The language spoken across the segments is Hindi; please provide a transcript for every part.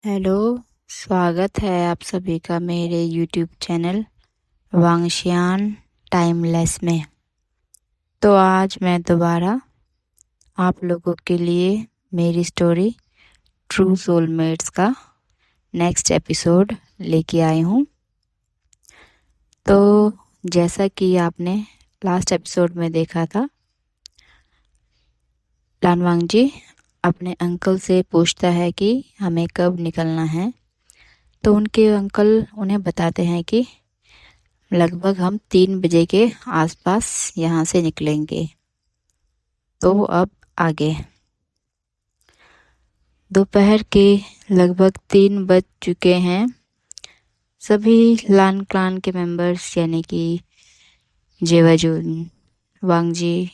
हेलो, स्वागत है आप सभी का मेरे यूट्यूब चैनल वांगशियान टाइमलेस में। तो आज मैं दोबारा आप लोगों के लिए मेरी स्टोरी ट्रू सोलमेट्स का नेक्स्ट एपिसोड लेके आई हूँ। तो जैसा कि आपने लास्ट एपिसोड में देखा था, लानवांग जी अपने अंकल से पूछता है कि हमें कब निकलना है। तो उनके अंकल उन्हें बताते हैं कि लगभग हम 3 बजे के आसपास यहाँ से निकलेंगे। तो अब आगे दोपहर के लगभग 3 बज चुके हैं। सभी लान क्लान के मेंबर्स यानी कि जेवाजुन, वांगजी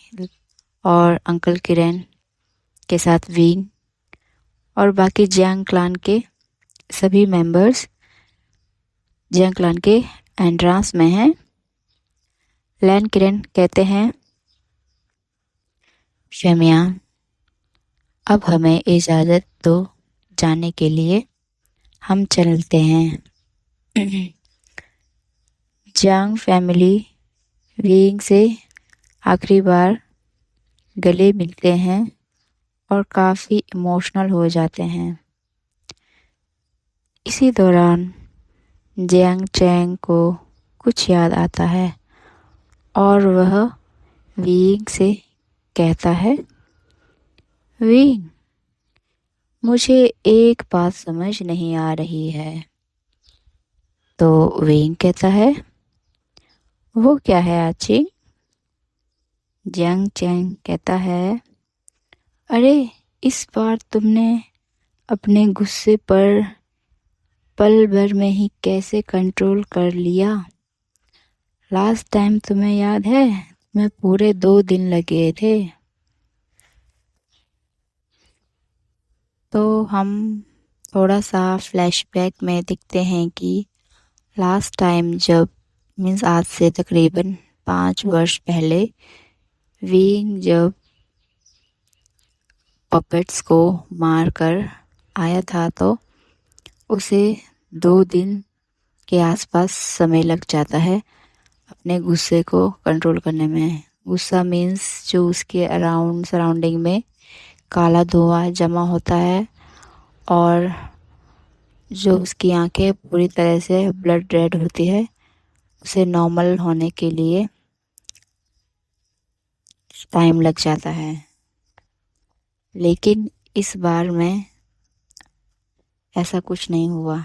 और अंकल किरण के साथ विंग और बाकी जियांग क्लान के सभी मेंबर्स जियांग क्लान के एंट्रांस में हैं। लैन किरण कहते हैं, शमियान अब हमें इजाज़त दो जाने के लिए, हम चलते हैं। जियांग फैमिली विंग से आखिरी बार गले मिलते हैं और काफ़ी इमोशनल हो जाते हैं। इसी दौरान जियांग चैंग को कुछ याद आता है और वह विंग से कहता है, विंग मुझे एक बात समझ नहीं आ रही है। तो विंग कहता है, वो क्या है आची? जियांग चैंग कहता है, अरे इस बार तुमने अपने गुस्से पर पल भर में ही कैसे कंट्रोल कर लिया? लास्ट टाइम तुम्हें याद है, तुम्हें पूरे 2 दिन लगे थे। तो हम थोड़ा सा फ्लैशबैक में दिखते हैं कि लास्ट टाइम जब मीन्स आज से तकरीबन 5 वर्ष पहले विंग जब पपेट्स को मार कर आया था तो उसे 2 दिन के आसपास समय लग जाता है अपने गुस्से को कंट्रोल करने में। गुस्सा मीन्स जो उसके अराउंड सराउंडिंग में काला धुआं जमा होता है और जो उसकी आंखें पूरी तरह से ब्लड रेड होती है, उसे नॉर्मल होने के लिए टाइम लग जाता है। लेकिन इस बार में ऐसा कुछ नहीं हुआ।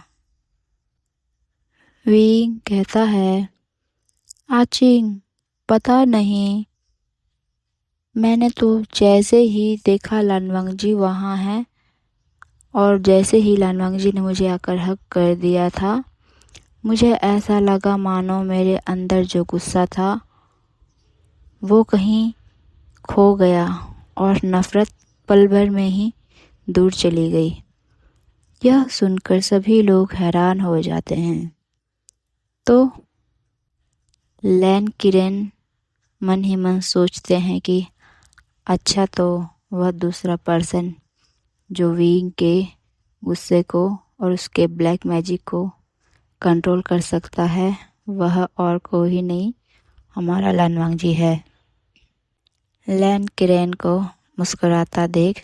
विंग कहता है, आचिंग पता नहीं, मैंने तो जैसे ही देखा लानवांग जी वहाँ हैं और जैसे ही लानवांग जी ने मुझे आकर हक कर दिया था, मुझे ऐसा लगा मानो मेरे अंदर जो गुस्सा था वो कहीं खो गया और नफ़रत पल भर में ही दूर चली गई। यह सुनकर सभी लोग हैरान हो जाते हैं। तो लैन किरण मन ही मन सोचते हैं कि अच्छा, तो वह दूसरा पर्सन जो विंग के गुस्से को और उसके ब्लैक मैजिक को कंट्रोल कर सकता है, वह और कोई नहीं, हमारा लानवांग जी है। लैन किरण को मुस्कुराता देख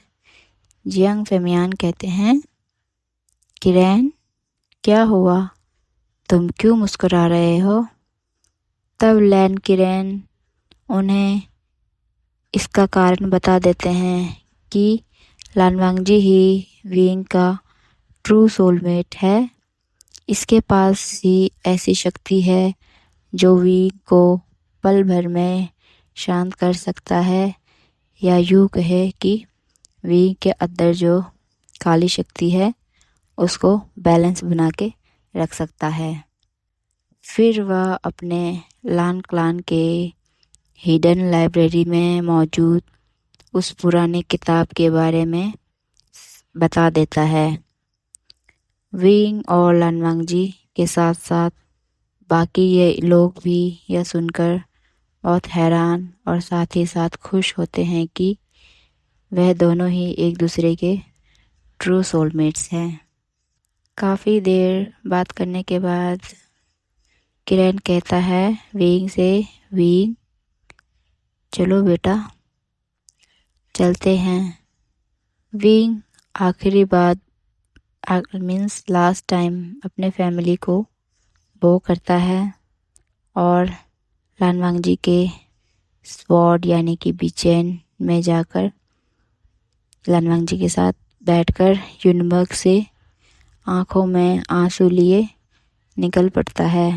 जियांग फेमियान कहते हैं, किरण क्या हुआ, तुम क्यों मुस्कुरा रहे हो? तब लैन किरण उन्हें इसका कारण बता देते हैं कि लानवांग जी ही विंग का ट्रू सोलमेट है। इसके पास ही ऐसी शक्ति है जो विंग को पल भर में शांत कर सकता है, या यूँ कहे कि विंग के अंदर जो काली शक्ति है उसको बैलेंस बना के रख सकता है। फिर वह अपने लान क्लान के हिडन लाइब्रेरी में मौजूद उस पुरानी किताब के बारे में बता देता है। विंग और लानवांग जी के साथ साथ बाकी ये लोग भी यह सुनकर बहुत हैरान और साथ ही साथ खुश होते हैं कि वह दोनों ही एक दूसरे के ट्रू सोलमेट्स हैं। काफ़ी देर बात करने के बाद किरण कहता है विंग से, विंग चलो बेटा चलते हैं। विंग आखिरी बात मीन्स लास्ट टाइम अपने फैमिली को वो करता है और लानवांग जी के स्वॉर्ड यानी कि बीचेन में जाकर लानवांग जी के साथ बैठकर यूनबर्ग से आंखों में आंसू लिए निकल पड़ता है।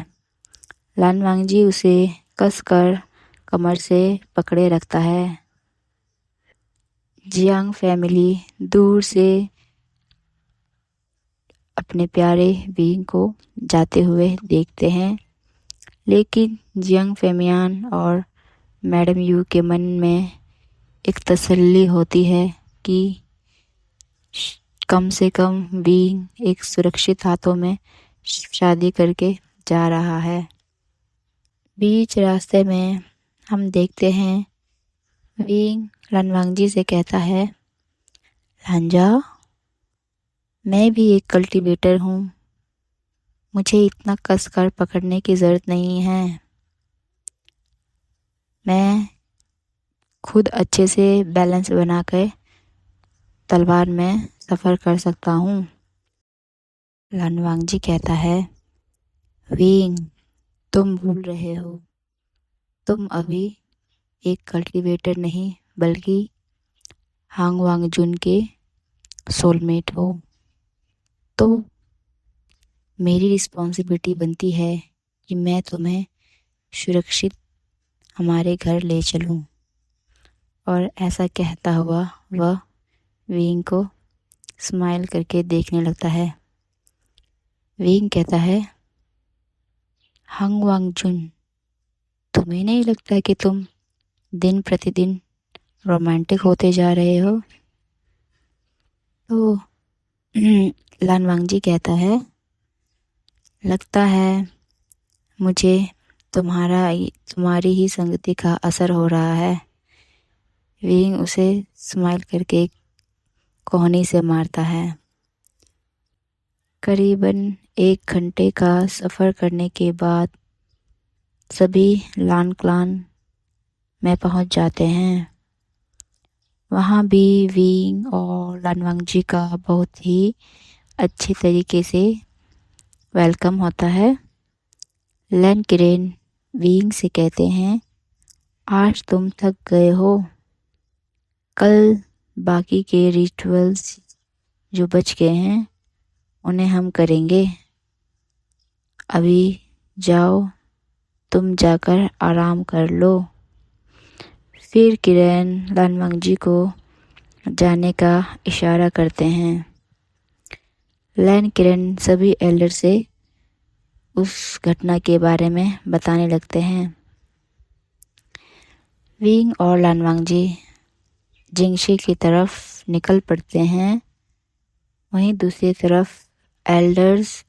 लानवांग जी उसे कसकर कमर से पकड़े रखता है। जियांग फैमिली दूर से अपने प्यारे विंग को जाते हुए देखते हैं, लेकिन जियांग फैमियान और मैडम यू के मन में एक तसल्ली होती है कि कम से कम विंग एक सुरक्षित हाथों में शादी करके जा रहा है। बीच रास्ते में हम देखते हैं विंग लानवांग जी से कहता है, लांजा मैं भी एक कल्टीवेटर हूँ, मुझे इतना कसकर पकड़ने की ज़रूरत नहीं है, मैं खुद अच्छे से बैलेंस बनाकर तलवार में सफ़र कर सकता हूँ। लानवांग जी कहता है, विंग तुम भूल रहे हो, तुम अभी एक कल्टीवेटर नहीं बल्कि हांग वांगजुन के सोलमेट हो। तो मेरी रिस्पॉन्सिबिलिटी बनती है कि मैं तुम्हें सुरक्षित हमारे घर ले चलूं। और ऐसा कहता हुआ वह विंग को स्माइल करके देखने लगता है। विंग कहता है, हांग वांगजुन तुम्हें नहीं लगता कि तुम दिन प्रतिदिन रोमांटिक होते जा रहे हो? तो लानवांग जी कहता है, लगता है मुझे तुम्हारी ही संगति का असर हो रहा है। विंग उसे स्माइल करके कोहनी से मारता है। करीबन 1 घंटे का सफ़र करने के बाद सभी लान क्लान में पहुंच जाते हैं। वहाँ भी विंग और लानवांग जी का बहुत ही अच्छे तरीके से वेलकम होता है। लैन किरेन विंग से कहते हैं, आज तुम थक गए हो, कल बाकी के रिचुअल्स जो बच गए हैं उन्हें हम करेंगे, अभी जाओ तुम जाकर आराम कर लो। फिर किरण लानवांग जी को जाने का इशारा करते हैं। लैन किरण सभी एल्डर से उस घटना के बारे में बताने लगते हैं। विंग और लानवांग जी जिंगशी की तरफ निकल पड़ते हैं। वहीं दूसरी तरफ एल्डर्स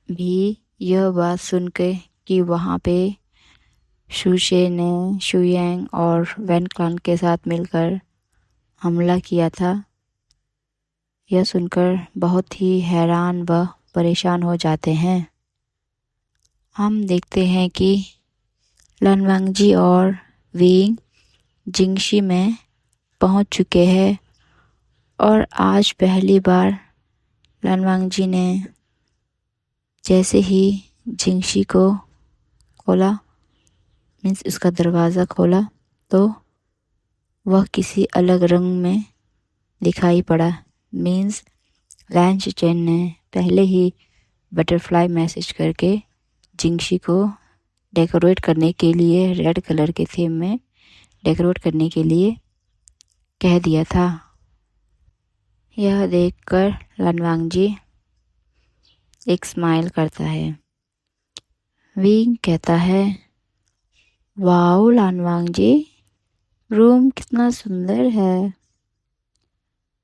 भी यह बात सुनकर कि वहाँ पे शुशे ने शुयांग और वैन क्लान के साथ मिलकर हमला किया था, यह सुनकर बहुत ही हैरान व परेशान हो जाते हैं। हम देखते हैं कि लानवांग जी और विंग जिंगशी में पहुंच चुके हैं और आज पहली बार लानवांग जी ने जैसे ही जिंगशी को खोला मीन्स उसका दरवाज़ा खोला तो वह किसी अलग रंग में दिखाई पड़ा। मीन्स लैन शिचेन ने पहले ही बटरफ्लाई मैसेज करके जिंगशी को डेकोरेट करने के लिए रेड कलर के थीम में डेकोरेट करने के लिए कह दिया था। यह देखकर लानवांग जी एक स्माइल करता है। विंग कहता है, वाओ लानवांग जी, रूम कितना सुंदर है।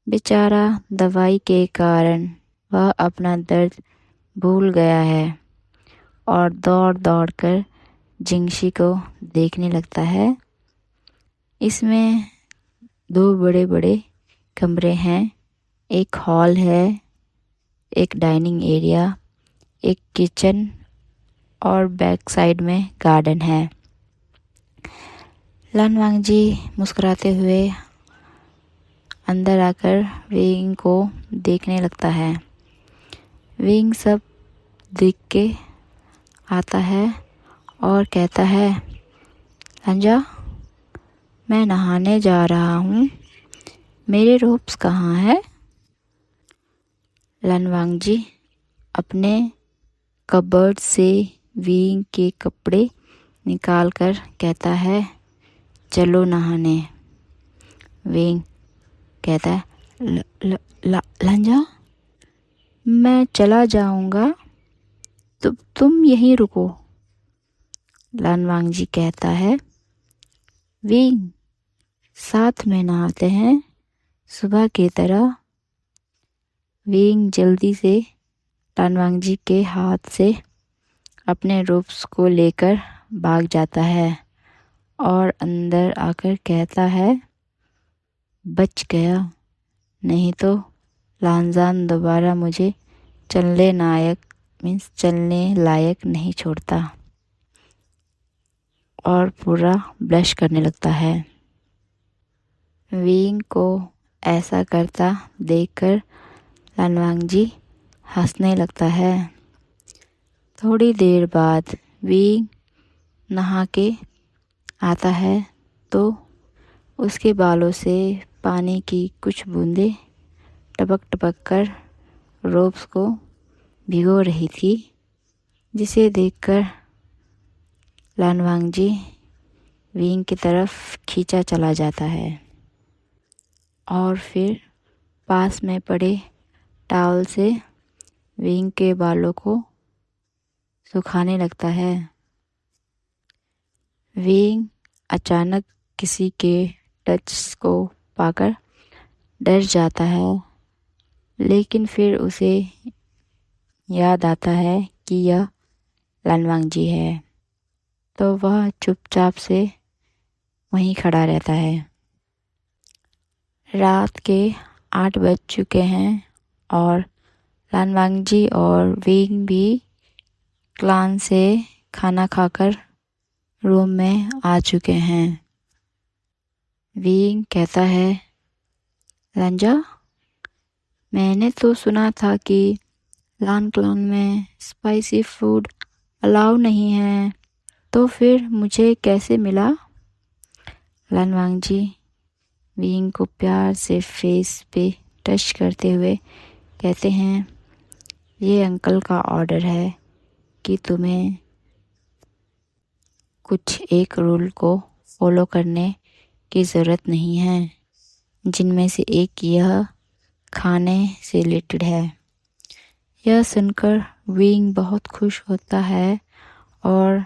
बेचारा दवाई के कारण वह अपना दर्द भूल गया है और दौड़ दौड़ कर जिंगशी को देखने लगता है। इसमें 2 बड़े बड़े कमरे हैं एक हॉल है, एक डाइनिंग एरिया, एक किचन और बैक साइड में गार्डन है। लन वांगजी मुस्कुराते हुए अंदर आकर विंग को देखने लगता है। विंग सब देख के आता है और कहता है, लंजा, मैं नहाने जा रहा हूँ, मेरे रोब्स कहाँ है? लन वांगजी अपने कबर्ड से विंग के कपड़े निकाल कर कहता है, चलो नहाने। विंग कहता है, लंजा, मैं चला जाऊंगा, तो तुम यहीं रुको। लन वांगजी कहता है, विंग, साथ में नहाते हैं सुबह की तरह। विंग जल्दी से लन वांगजी के हाथ से अपने रोब्स को लेकर भाग जाता है और अंदर आकर कहता है, बच गया, नहीं तो लांजान दोबारा मुझे चलने लायक नहीं छोड़ता। और पूरा ब्लश करने लगता है। विंग को ऐसा करता देखकर लन वांगजी हंसने लगता है। थोड़ी देर बाद विंग नहा के आता है तो उसके बालों से पानी की कुछ बूंदें टपक टपक कर रोब्स को भिगो रही थी, जिसे देखकर लन वांगजी विंग की तरफ खींचा चला जाता है और फिर पास में पड़े टॉवल से विंग के बालों को सुखाने लगता है। विंग अचानक किसी के टच को पाकर डर जाता है, लेकिन फिर उसे याद आता है कि यह लन वांगजी है, तो वह चुपचाप से वहीं खड़ा रहता है। रात के 8 बज चुके हैं और लन वांगजी और विंग भी क्लान से खाना खाकर रूम में आ चुके हैं। विंग कहता है, लंजा, मैंने तो सुना था कि लान क्लान में स्पाइसी फूड अलाउ नहीं है, तो फिर मुझे कैसे मिला? लन वांगजी विंग को प्यार से फेस पे टच करते हुए कहते हैं, ये अंकल का ऑर्डर है कि तुम्हें कुछ एक रूल को फॉलो करने की ज़रूरत नहीं है, जिनमें से एक यह खाने से रिलेटेड है। यह सुनकर विंग बहुत खुश होता है और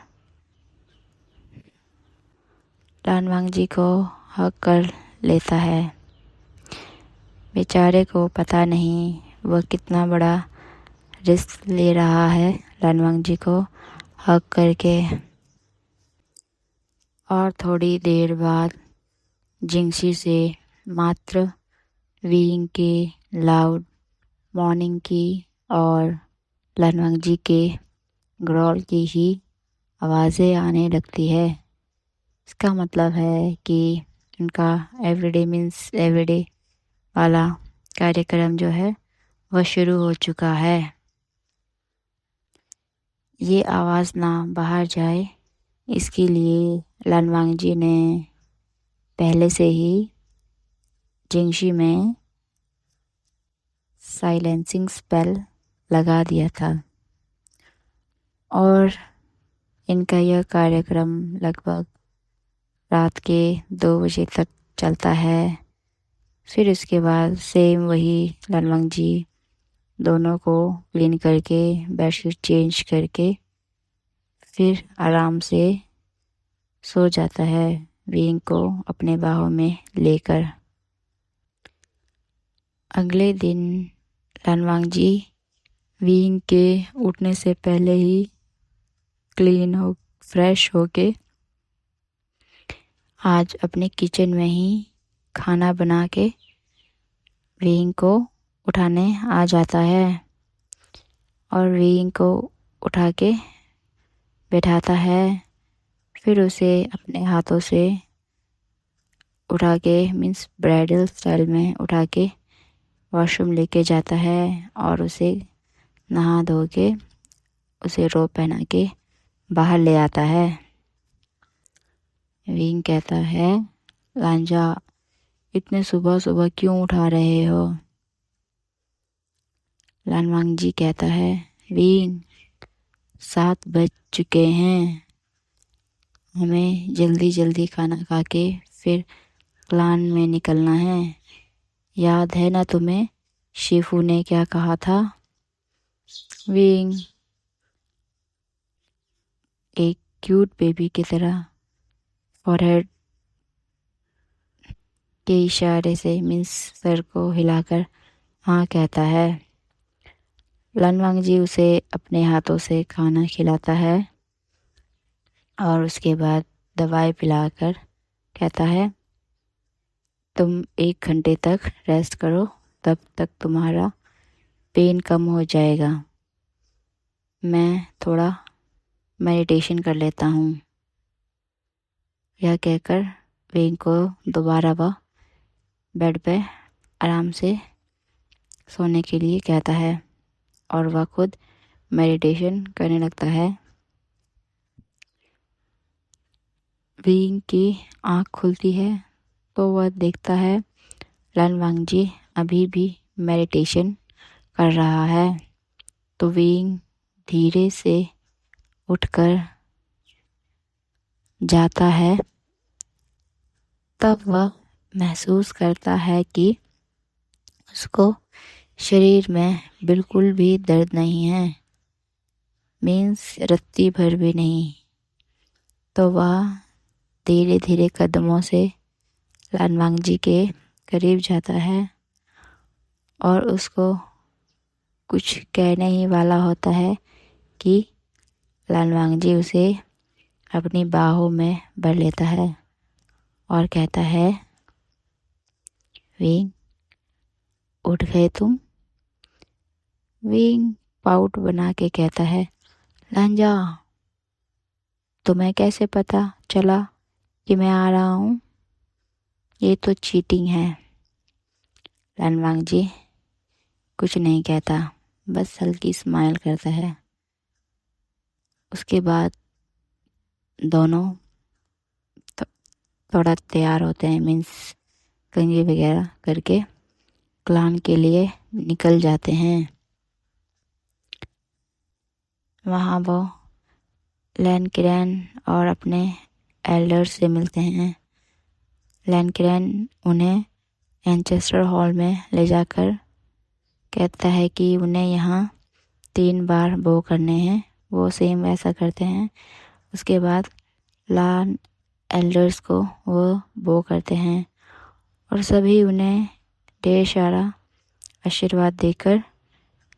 लन वांगजी को हक कर लेता है। बेचारे को पता नहीं वह कितना बड़ा रिस्क ले रहा है लन वांगजी को हक करके। और थोड़ी देर बाद जिंगशी से मात्र विंग के लाउड मॉर्निंग की और लन वांगजी के ग्रॉल की ही आवाज़ें आने लगती है। इसका मतलब है कि उनका एवरीडे मीन्स एवरीडे वाला कार्यक्रम जो है वह शुरू हो चुका है। ये आवाज़ ना बाहर जाए, इसके लिए लन वांगजी ने पहले से ही जिंगशी में साइलेंसिंग स्पेल लगा दिया था और इनका यह कार्यक्रम लगभग रात के 2 बजे तक चलता है। फिर उसके बाद सेम वही लन वांगजी दोनों को क्लीन करके बेडशीट चेंज करके फिर आराम से सो जाता है विंग को अपने बाहों में लेकर। अगले दिन लन वांगजी विंग के उठने से पहले ही फ्रेश होके आज अपने किचन में ही खाना बना के विंग को उठाने आ जाता है और विंग को उठा के बैठाता है। फिर उसे अपने हाथों से उठा के मीन्स ब्राइडल स्टाइल में उठा के वॉशरूम लेके जाता है और उसे नहा धो के उसे रोब पहना के बाहर ले आता है। विंग कहता है, लांजा इतने सुबह सुबह क्यों उठा रहे हो? लानवांग जी कहता है, विंग 7 बज चुके हैं, हमें जल्दी जल्दी खाना खा के फिर क्लान में निकलना है। याद है ना तुम्हें शिफू ने क्या कहा था? विंग एक क्यूट बेबी की तरह फॉरहेड के इशारे से मीन्स सर को हिलाकर हाँ कहता है। लानवांग जी उसे अपने हाथों से खाना खिलाता है और उसके बाद दवाई पिलाकर कहता है, तुम 1 घंटे तक रेस्ट करो, तब तक तुम्हारा पेन कम हो जाएगा। मैं थोड़ा मेडिटेशन कर लेता हूँ। यह कहकर विंग को दोबारा वह बेड पे आराम से सोने के लिए कहता है और वह खुद मेडिटेशन करने लगता है। विंग की आँख खुलती है तो वह देखता है लानवांग जी अभी भी मेडिटेशन कर रहा है। तो विंग धीरे से उठकर जाता है। तब वह महसूस करता है कि उसको शरीर में बिल्कुल भी दर्द नहीं है, मीन्स रत्ती भर भी नहीं। तो वह धीरे धीरे कदमों से लानवांग जी के करीब जाता है और उसको कुछ कहने ही वाला होता है कि लानवांग जी उसे अपनी बाहों में भर लेता है और कहता है, विंग उठ गए तुम? विंग पाउट बना के कहता है, लांजा तुम्हें कैसे पता चला कि मैं आ रहा हूँ? ये तो चीटिंग है। लानवांग जी कुछ नहीं कहता, बस हल्की स्माइल करता है। उसके बाद दोनों थोड़ा तैयार होते हैं, मीन्स कंघी वगैरह करके क्लान के लिए निकल जाते हैं। वहाँ वो लैनक्रेन और अपने एल्डर्स से मिलते हैं। लैनक्रेन उन्हें एंचेस्टर हॉल में ले जाकर कहता है कि उन्हें यहाँ 3 बार बो करने हैं। वो सेम वैसा करते हैं। उसके बाद लान एल्डर्स को वो बो करते हैं और सभी उन्हें ढेर सारा आशीर्वाद देकर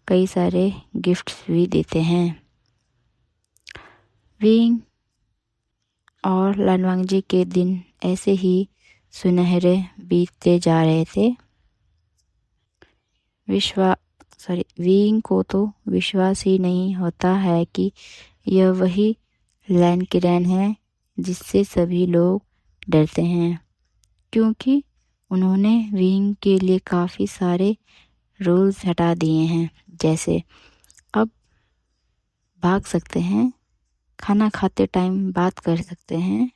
कई सारे गिफ्ट्स भी देते हैं। विंग और लानवांग जी के दिन ऐसे ही सुनहरे बीतते जा रहे थे। विंग को तो विश्वास ही नहीं होता है कि यह वही लैनक्रेन है जिससे सभी लोग डरते हैं, क्योंकि उन्होंने विंग के लिए काफ़ी सारे रूल्स हटा दिए हैं। जैसे अब भाग सकते हैं, खाना खाते टाइम बात कर सकते हैं,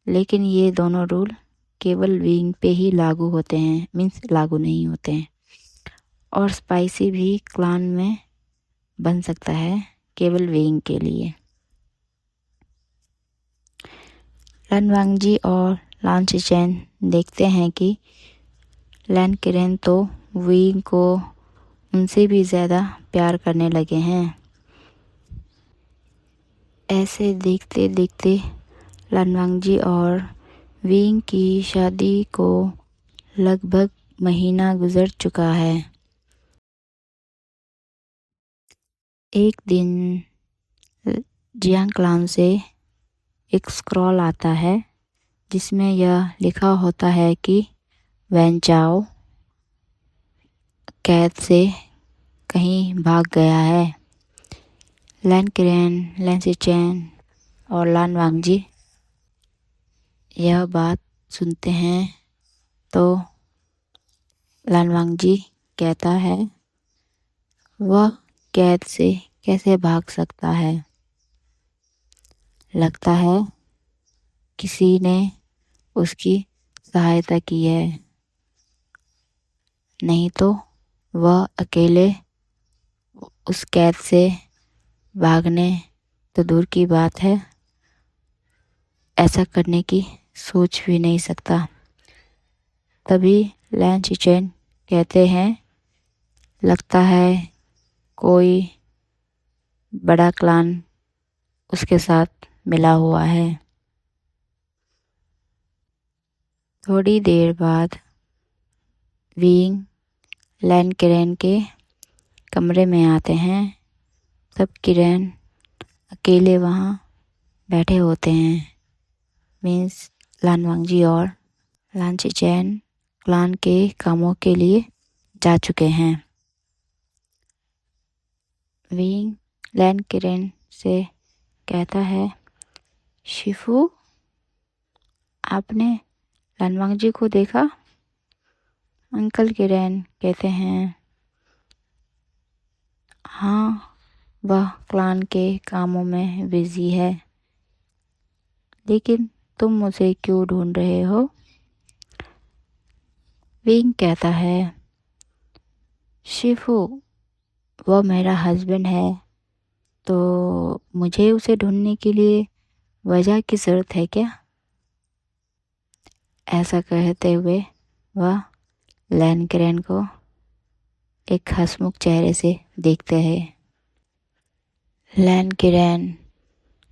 लेकिन ये दोनों रूल केवल विंग पे ही लागू होते हैं, मीन्स लागू नहीं होते हैं। और स्पाइसी भी क्लान में बन सकता है केवल विंग के लिए। लानवांग जी और लान शिचेन देखते हैं कि लैनक्रेन तो विंग को उनसे भी ज़्यादा प्यार करने लगे हैं। ऐसे देखते देखते लानवांग जी और विंग की शादी को लगभग महीना गुजर चुका है। एक दिन जियांग क्लान से एक स्क्रॉल आता है जिसमें यह लिखा होता है कि वैन चाओ कैद से कहीं भाग गया है। लैन किरेन, लैन सिचेन और लान वांगजी यह बात सुनते हैं तो लान वांगजी कहता है वह कैद से कैसे भाग सकता है। लगता है किसी ने उसकी सहायता की है, नहीं तो वह अकेले उस कैद से भागने तो दूर की बात है, ऐसा करने की सोच भी नहीं सकता। तभी लैन चिचेन कहते हैं लगता है कोई बड़ा क्लान उसके साथ मिला हुआ है। थोड़ी देर बाद विंग लैन किरेन के कमरे में आते हैं। तब किरेन अकेले वहाँ बैठे होते हैं। मीन्स लान वांगजी और लान चिचेन क्लान के कामों के लिए जा चुके हैं। विंग लैन किरेन से कहता है शिफू, आपने लान वांगजी को देखा? अंकल किरेन कहते हैं हाँ, वह क्लान के कामों में बिजी है, लेकिन तुम मुझे क्यों ढूंढ रहे हो? विंग कहता है शिफू, वह मेरा हस्बैंड है, तो मुझे उसे ढूंढने के लिए वजह की ज़रूरत है क्या? ऐसा कहते हुए वह लैन किरेन को एक हंसमुख चेहरे से देखते हैं। लैन किरेन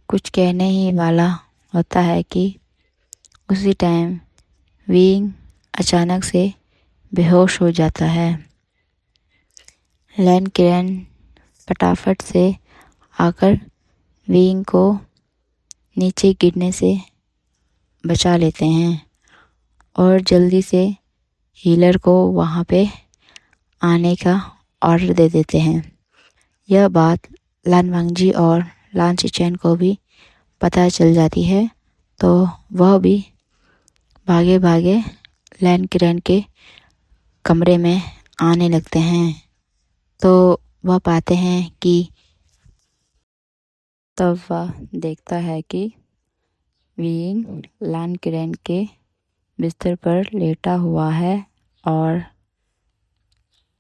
कुछ कहने ही वाला होता है कि उसी टाइम विंग अचानक से बेहोश हो जाता है। लैन किरेन फटाफट से आकर विंग को नीचे गिरने से बचा लेते हैं और जल्दी से हीलर को वहाँ पे आने का ऑर्डर दे देते हैं। यह बात लान वांगजी और लान चिचेन को भी पता चल जाती है, तो वह भी भागे भागे लैन किरेन के कमरे में आने लगते हैं। तो वह पाते हैं कि तब वह देखता है कि विंग लैन किरेन के बिस्तर पर लेटा हुआ है और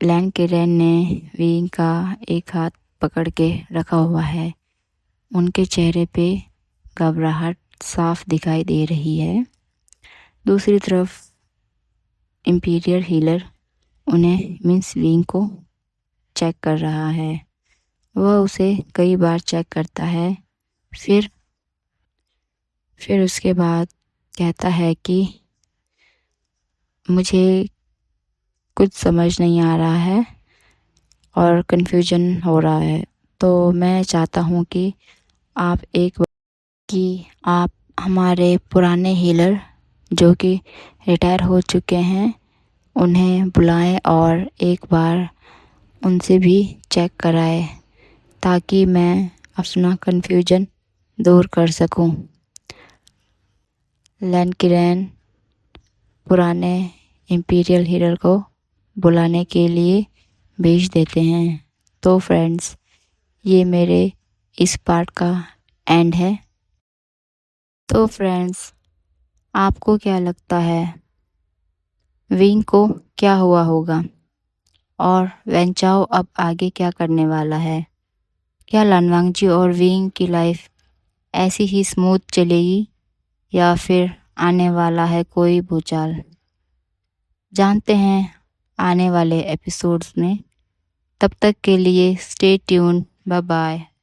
लैन किरेन ने विंग का एक हाथ पकड़ के रखा हुआ है। उनके चेहरे पे घबराहट साफ दिखाई दे रही है। दूसरी तरफ इंपीरियर हीलर उन्हें मीन्स विंग को चेक कर रहा है। वह उसे कई बार चेक करता है, फिर उसके बाद कहता है कि मुझे कुछ समझ नहीं आ रहा है और कन्फ्यूजन हो रहा है, तो मैं चाहता हूँ कि आप हमारे पुराने हीलर जो कि रिटायर हो चुके हैं उन्हें बुलाएं और एक बार उनसे भी चेक कराएं, ताकि मैं अपना कन्फ्यूजन दूर कर सकूं। लैन किरेन पुराने इंपीरियल हीलर को बुलाने के लिए भेज देते हैं। तो फ्रेंड्स, ये मेरे इस पार्ट का एंड है। तो फ्रेंड्स, आपको क्या लगता है विंग को क्या हुआ होगा और वेंचाओ अब आगे क्या करने वाला है? क्या लान वांगजी और विंग की लाइफ ऐसी ही स्मूथ चलेगी या फिर आने वाला है कोई भूचाल? जानते हैं आने वाले एपिसोड्स में। तब तक के लिए स्टे ट्यून, बाय बाय।